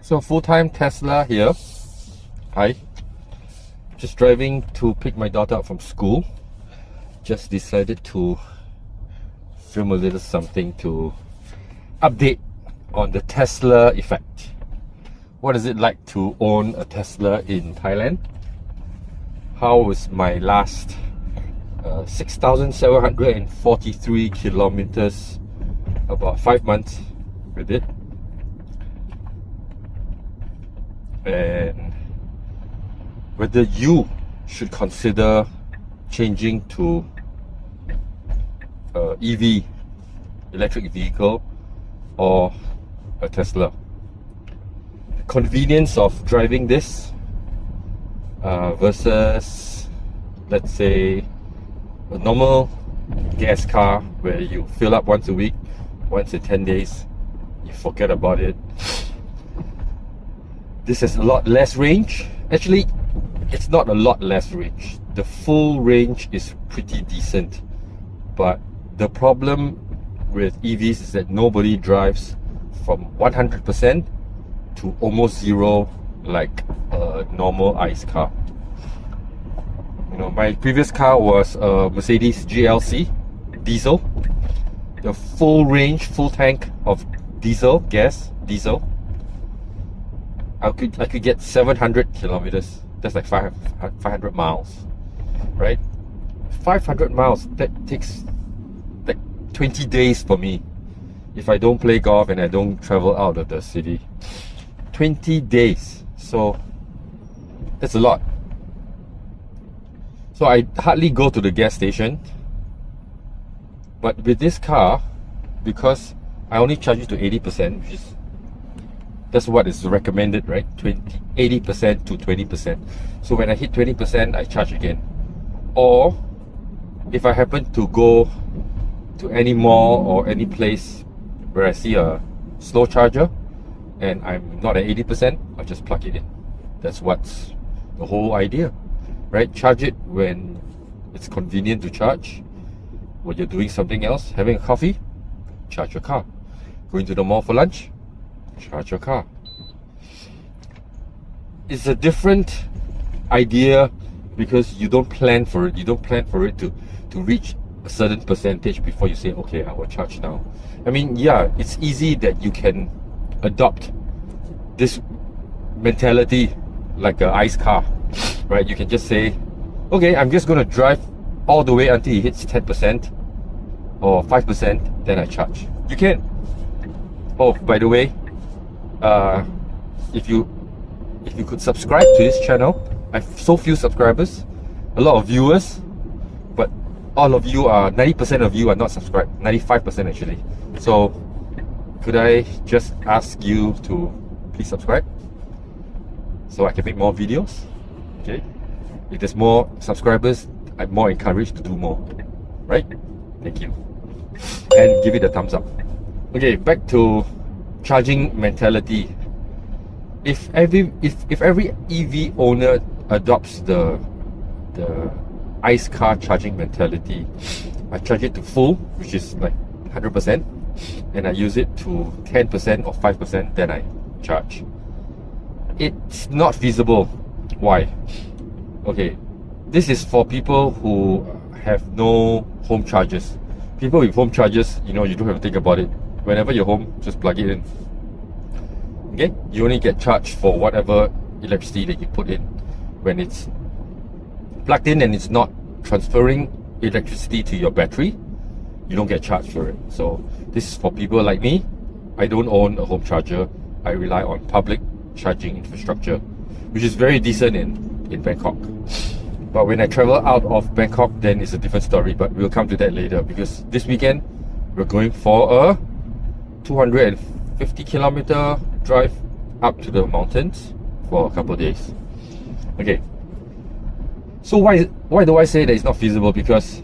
So full-time Tesla here. Hi. Just driving to pick my daughter up from school. Just decided to film a little something to update on the Tesla effect. What is it like to own a Tesla in Thailand? How was my last 6,743 kilometers, about 5 months with it? And whether you should consider changing to EV, electric vehicle, or a Tesla. The convenience of driving this versus, let's say, a normal gas car where you fill up once a week, once in 10 days, you forget about it. This has a lot less range. Actually, it's not a lot less range. The full range is pretty decent, but the problem with EVs is that nobody drives from 100% to almost zero like a normal ICE car. You know, my previous car was a Mercedes GLC diesel. The full range, full tank of diesel, diesel. I could get 700 kilometers. That's like 500 miles, right? 500 miles, that takes like 20 days for me if I don't play golf and I don't travel out of the city. 20 days, so that's a lot. So I hardly go to the gas station, but with this car, because I only charge it to 80%, which is that's what is recommended, right? 80% to 20%. So when I hit 20%, I charge again. Or if I happen to go to any mall or any place where I see a slow charger and I'm not at 80%, I'll just plug it in. That's what's the whole idea, right? Charge it when it's convenient to charge. When you're doing something else, having a coffee, charge your car. Going to the mall for lunch, charge your car. It's a different idea because you don't plan for it. You don't plan for it to reach a certain percentage before you say, okay, I will charge now. I mean, yeah, it's easy that you can adopt this mentality like an ICE car, right? You can just say, okay, I'm just going to drive all the way until it hits 10% or 5%, then I charge. You can. Oh, by the way, if you could subscribe to this channel. I have so few subscribers, a lot of viewers, but all of you are 90% of you are not subscribed, 95% actually. So could I just ask you to please subscribe so I can make more videos? Okay, if there's more subscribers, I'm more encouraged to do more, right? Thank you, and give it a thumbs up. Okay, back to charging mentality. If every EV owner adopts the ICE car charging mentality, I charge it to full, which is like 100%, and I use it to 10% or 5%, then I charge. It's not feasible. Why? Okay, this is for people who have no home chargers. People with home chargers, you know, you don't have to think about it. Whenever you're home, just plug it in. Okay, you only get charged for whatever electricity that you put in. When it's plugged in and it's not transferring electricity to your battery, you don't get charged for it. So this is for people like me. I don't own a home charger. I rely on public charging infrastructure, which is very decent in Bangkok. But when I travel out of Bangkok, then it's a different story, but we'll come to that later, because this weekend we're going for a 250 kilometer drive up to the mountains for a couple of days. Okay, so why do I say that it's not feasible? Because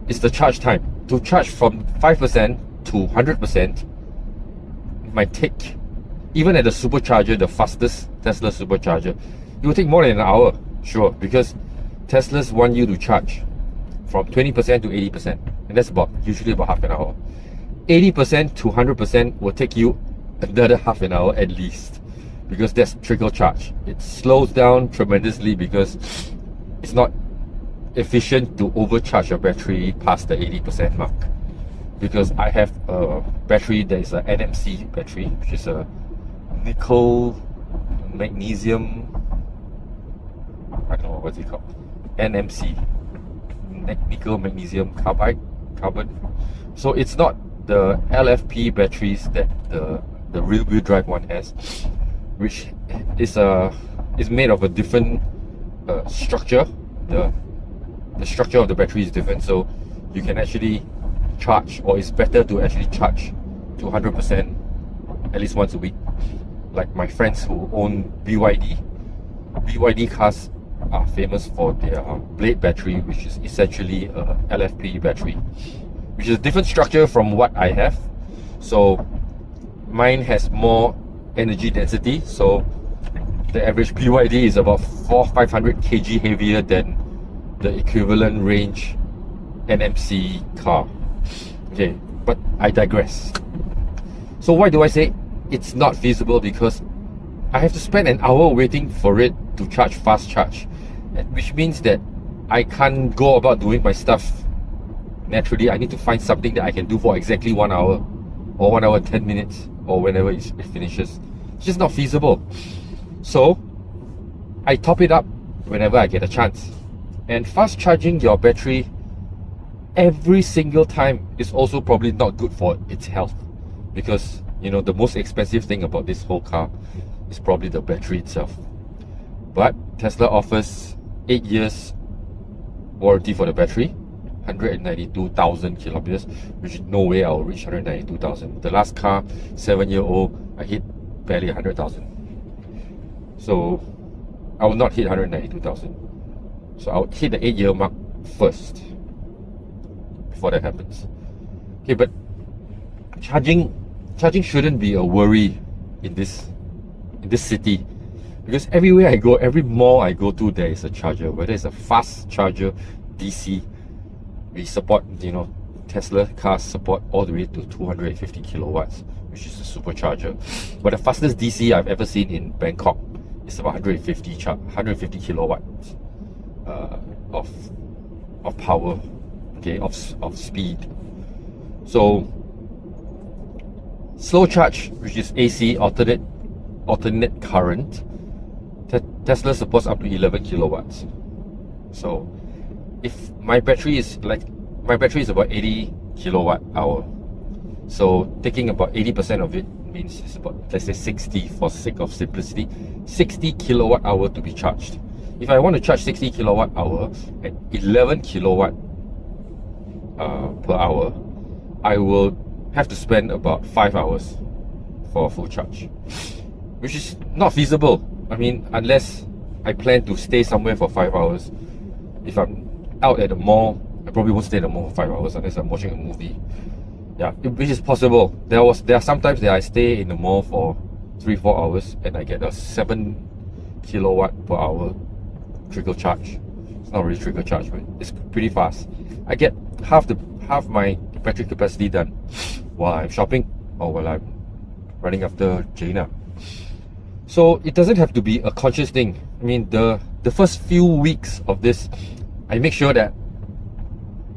it's the charge time. To charge from 5% to 100% might take, even at the Supercharger, the fastest Tesla Supercharger, it will take more than an hour, sure, because Teslas want you to charge from 20% to 80%, and that's usually about half an hour. 80% to 100% will take you another half an hour at least. because that's trickle charge. It slows down tremendously because it's not efficient to overcharge your battery past the 80% mark. Because I have a battery that is an NMC battery, which is a nickel magnesium, I don't know what's it called, NMC, nickel magnesium carbon. So it's not the LFP batteries that the rear wheel drive one has, which is made of a different structure. The structure of the battery is different, so you can actually charge, or it's better to actually charge to 100% at least once a week. Like my friends who own BYD cars are famous for their blade battery, which is essentially a LFP battery, which is a different structure from what I have. So mine has more energy density, so the average BYD is about 500 kg heavier than the equivalent range NMC car. Okay, but I digress. So why do I say it's not feasible? Because I have to spend an hour waiting for it to charge fast charge, which means that I can't go about doing my stuff naturally. I need to find something that I can do for exactly 1 hour, or 1 hour 10 minutes, or whenever it finishes. It's just not feasible. So I top it up whenever I get a chance. And fast charging your battery every single time is also probably not good for its health, because you know the most expensive thing about this whole car is probably the battery itself. But Tesla offers 8 years warranty for the battery, 192,000 kilometers, which no way I'll reach 192,000. The last car, 7-year-old, I hit barely 100,000. So I will not hit 192,000. So I'll hit the 8-year mark first before that happens. Okay, but charging shouldn't be a worry in this city, because everywhere I go, every mall I go to, there is a charger, whether it's a fast charger, DC. We support, you know, Tesla cars support all the way to 250 kilowatts, which is the Supercharger. But the fastest DC I've ever seen in Bangkok is about 150 kilowatts of power, okay, of speed. So slow charge, which is AC, alternate current, Tesla supports up to 11 kilowatts. So if my battery is about 80 kilowatt hour, so taking about 80% of it means it's about, let's say 60 for sake of simplicity, 60 kilowatt hour to be charged. If I want to charge 60 kilowatt hour at 11 kilowatt per hour, I will have to spend about 5 hours for a full charge, which is not feasible. I mean, unless I plan to stay somewhere for 5 hours. If I'm out at the mall, I probably won't stay at the mall for 5 hours unless I'm watching a movie. Yeah, which is possible. There are some times that I stay in the mall for 3-4 hours and I get a 7 kilowatt per hour trickle charge. It's not really trickle charge, but it's pretty fast. I get half my battery capacity done while I'm shopping or while I'm running after Jaina. So it doesn't have to be a conscious thing. I mean, the first few weeks of this, I make sure that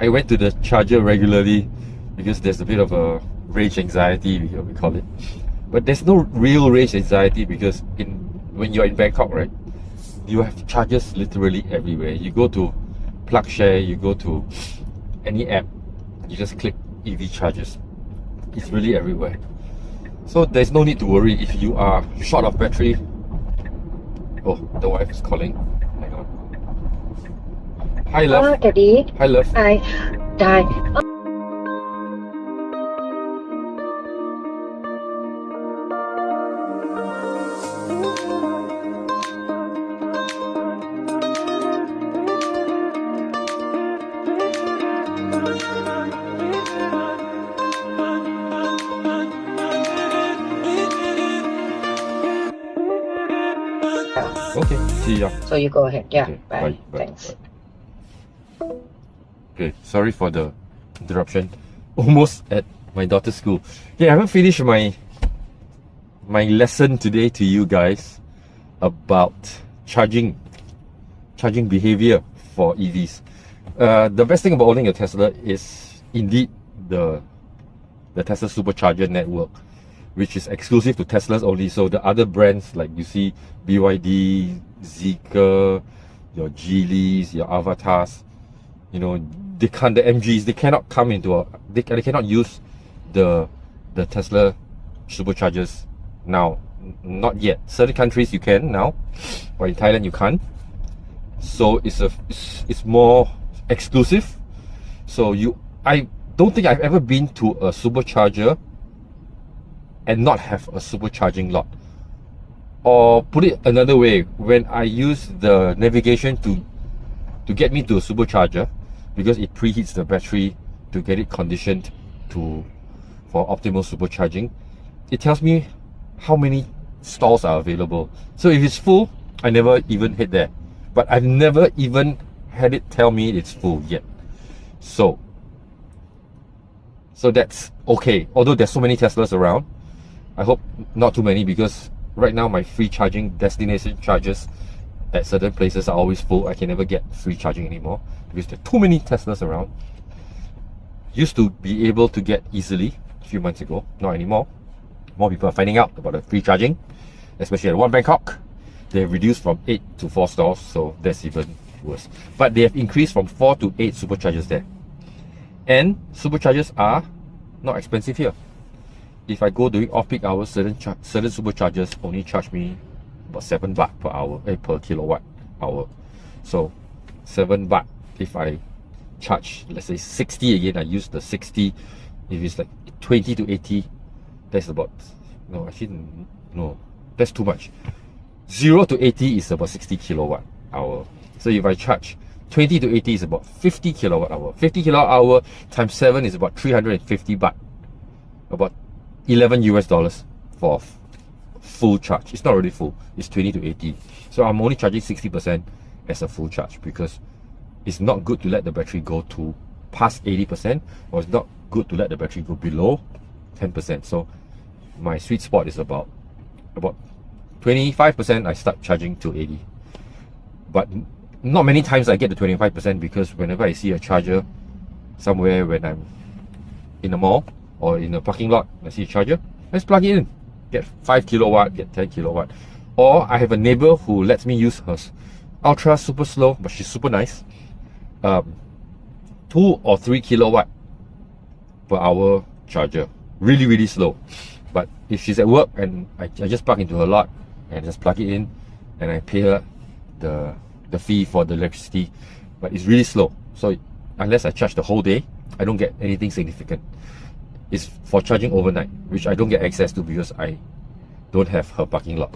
I went to the charger regularly, because there's a bit of a range anxiety, we call it. But there's no real range anxiety, because when you're in Bangkok, right, you have chargers literally everywhere. You go to PlugShare, you go to any app, you just click EV chargers. It's really everywhere. So there's no need to worry if you are short of battery. Oh, the wife is calling. Hang on. Hi, love. Daddy. Hi, love. I die. Okay, see ya. So you go ahead. Yeah. Okay, Bye. bye. Thanks. Okay, sorry for the interruption. Almost at my daughter's school. Okay, I haven't finished my my lesson today to you guys about charging behavior for EVs. The best thing about owning a Tesla is indeed the Tesla Supercharger network, which is exclusive to Teslas only. So the other brands, like you see BYD, Zeekr, your Geelys, your Avatars, you know, the MGs, they cannot come into they cannot use the Tesla Superchargers now. Not yet. Certain countries you can now, but in Thailand you can't. So it's more exclusive. So I don't think I've ever been to a supercharger and not have a supercharging lot. Or put it another way, when I use the navigation to get me to a supercharger, because it preheats the battery to get it conditioned for optimal supercharging, it tells me how many stalls are available. So if it's full, I never even hit there. But I've never even had it tell me it's full yet. So that's okay. Although there's so many Teslas around, I hope not too many, because right now my free charging destination charges at certain places are always full. I can never get free charging anymore because there are too many Teslas around. Used to be able to get easily a few months ago, not anymore. More people are finding out about the free charging, especially at one Bangkok. They have reduced from 8 to 4 stalls, so that's even worse. But they have increased from 4 to 8 superchargers there. And superchargers are not expensive here. If I go during off-peak hours, certain superchargers only charge me about 7 baht per hour, per kilowatt hour. So 7 baht if I charge, let's say 60 again, I use the 60. If it's like 20 to 80, that's about, no, actually, no, that's too much. 0 to 80 is about 60 kilowatt hour. So if I charge 20 to 80 is about 50 kilowatt hour. 50 kilowatt hour times 7 is about 350 baht. About $11 US for full charge. It's not really full, it's 20 to 80. So I'm only charging 60% as a full charge, because it's not good to let the battery go to past 80%, or it's not good to let the battery go below 10%. So my sweet spot is about 25%. I start charging to 80. But not many times I get to 25%, because whenever I see a charger somewhere, when I'm in a mall or in a parking lot, I see a charger, let's plug it in. Get 5 kilowatt, get 10 kilowatt. Or I have a neighbor who lets me use her ultra super slow, but she's super nice, 2 or 3 kilowatt per hour charger. Really, really slow. But if she's at work and I just plug into her lot and just plug it in, and I pay her the fee for the electricity, but it's really slow. So unless I charge the whole day, I don't get anything significant. It's for charging overnight, which I don't get access to because I don't have her parking lot.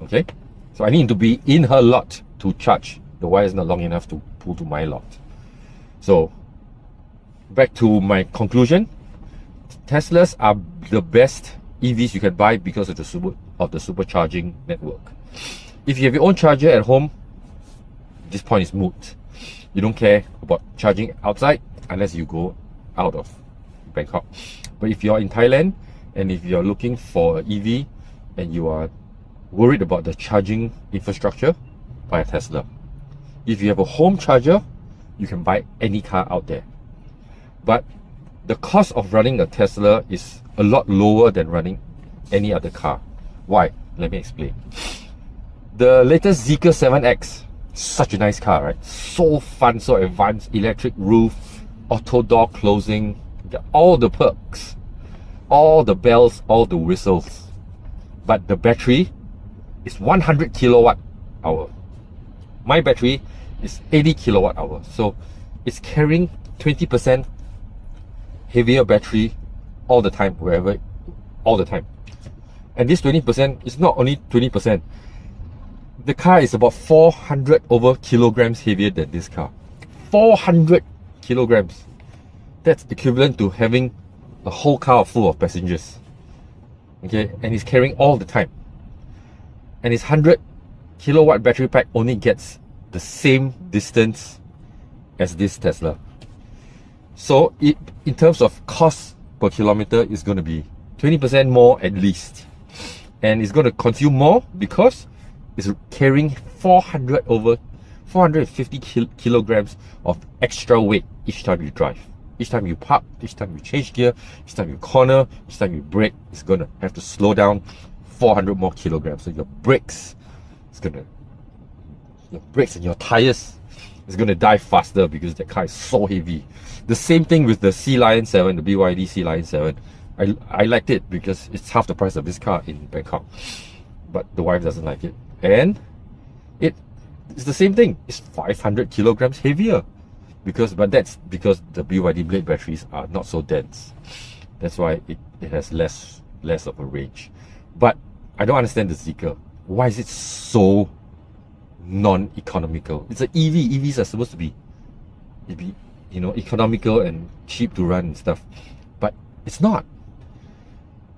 Okay, so I need to be in her lot to charge. The wire is not long enough to pull to my lot. So back to my conclusion, Teslas are the best EVs you can buy because of the supercharging network. If you have your own charger at home, this point is moot. You don't care about charging outside unless you go out of Bangkok. But if you're in Thailand and if you're looking for an EV and you are worried about the charging infrastructure, buy a Tesla. If you have a home charger, you can buy any car out there. But the cost of running a Tesla is a lot lower than running any other car. Why? Let me explain. The latest Zeekr 7X, such a nice car, right? So fun, so advanced, electric roof, auto door closing, all the perks, all the bells, all the whistles. But the battery is 100 kilowatt hour. My battery is 80 kilowatt hour. So it's carrying 20% heavier battery all the time, wherever, all the time. And this 20% is not only 20%. The car is about 400 over kilograms heavier than this car. 400 kilograms. That's equivalent to having a whole car full of passengers. Okay, and it's carrying all the time. And its 100 kilowatt battery pack only gets the same distance as this Tesla. So in terms of cost per kilometer, it's going to be 20% more at least. and it's going to consume more because it's carrying 450 kilograms of extra weight each time you drive. Each time you park, each time you change gear, each time you corner, each time you brake, it's going to have to slow down 400 more kilograms. So your brakes and your tires is going to die faster because that car is so heavy. The same thing with the Sea Lion 7, the BYD Sea Lion 7. I liked it because it's half the price of this car in Bangkok, but the wife doesn't like it, and it's the same thing. It's 500 kilograms heavier but that's because the BYD blade batteries are not so dense. That's why it has less of a range. But I don't understand the Zeekr. Why is it so non-economical? It's an EV. EVs are supposed to be economical and cheap to run and stuff, but it's not.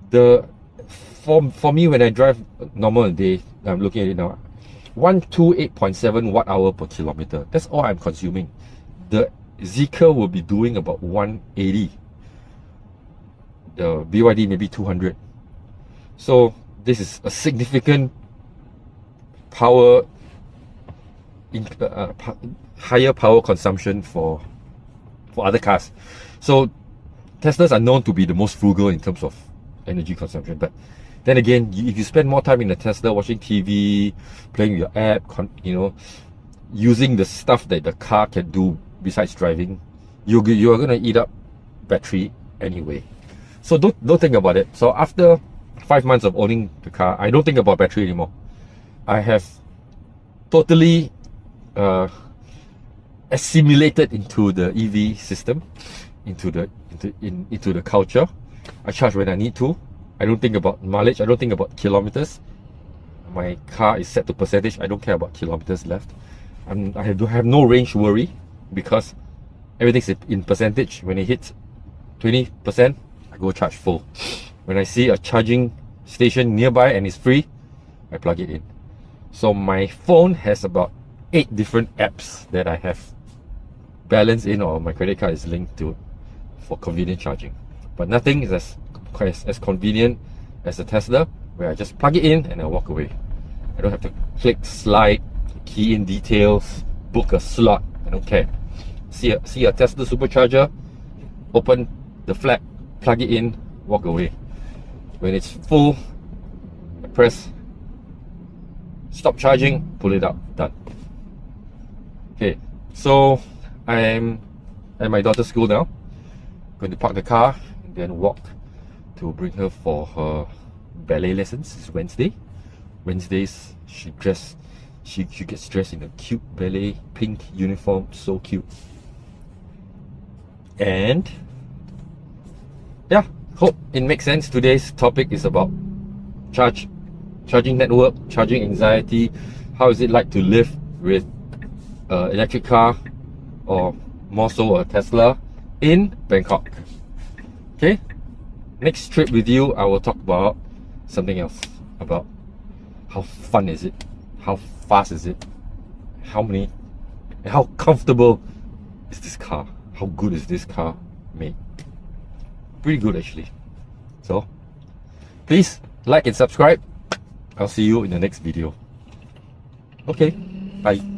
For me, when I drive normal day, I'm looking at it now, 128.7 watt-hour per kilometer. That's all I'm consuming. The Zeekr will be doing about 180. The BYD maybe 200. So this is a significant higher power consumption for other cars. So Teslas are known to be the most frugal in terms of energy consumption, but then again, if you spend more time in a Tesla watching TV, playing your app, using the stuff that the car can do besides driving, you're going to eat up battery anyway. So don't think about it. So after 5 months of owning the car, I don't think about battery anymore. I have totally assimilated into the EV system, into the culture. I charge when I need to. I don't think about mileage. I don't think about kilometers. My car is set to percentage. I don't care about kilometers left. I have no range worry because everything's in percentage. When it hits 20%, I go charge full. When I see a charging station nearby and it's free, I plug it in. So my phone has about 8 different apps that I have balanced in, or my credit card is linked to for convenient charging. But nothing is as convenient as a Tesla, where I just plug it in and I walk away. I don't have to click, slide, key in details, book a slot. I don't care. See a Tesla Supercharger, open the flap, plug it in, walk away. When it's full, I press stop charging, pull it out, done. Okay, so I'm at my daughter's school now. Going to park the car and then walk to bring her for her ballet lessons. It's Wednesday. Wednesdays she gets dressed in a cute ballet pink uniform, so cute. And yeah, hope it makes sense. Today's topic is about charging network, charging anxiety. How is it like to live with an electric car, or more so a Tesla, in Bangkok? Okay, next trip with you, I will talk about something else, about how fun is it, how fast is it, how comfortable is this car, how good is this car made. Pretty good actually. So please like and subscribe. I'll see you in the next video. Okay, bye.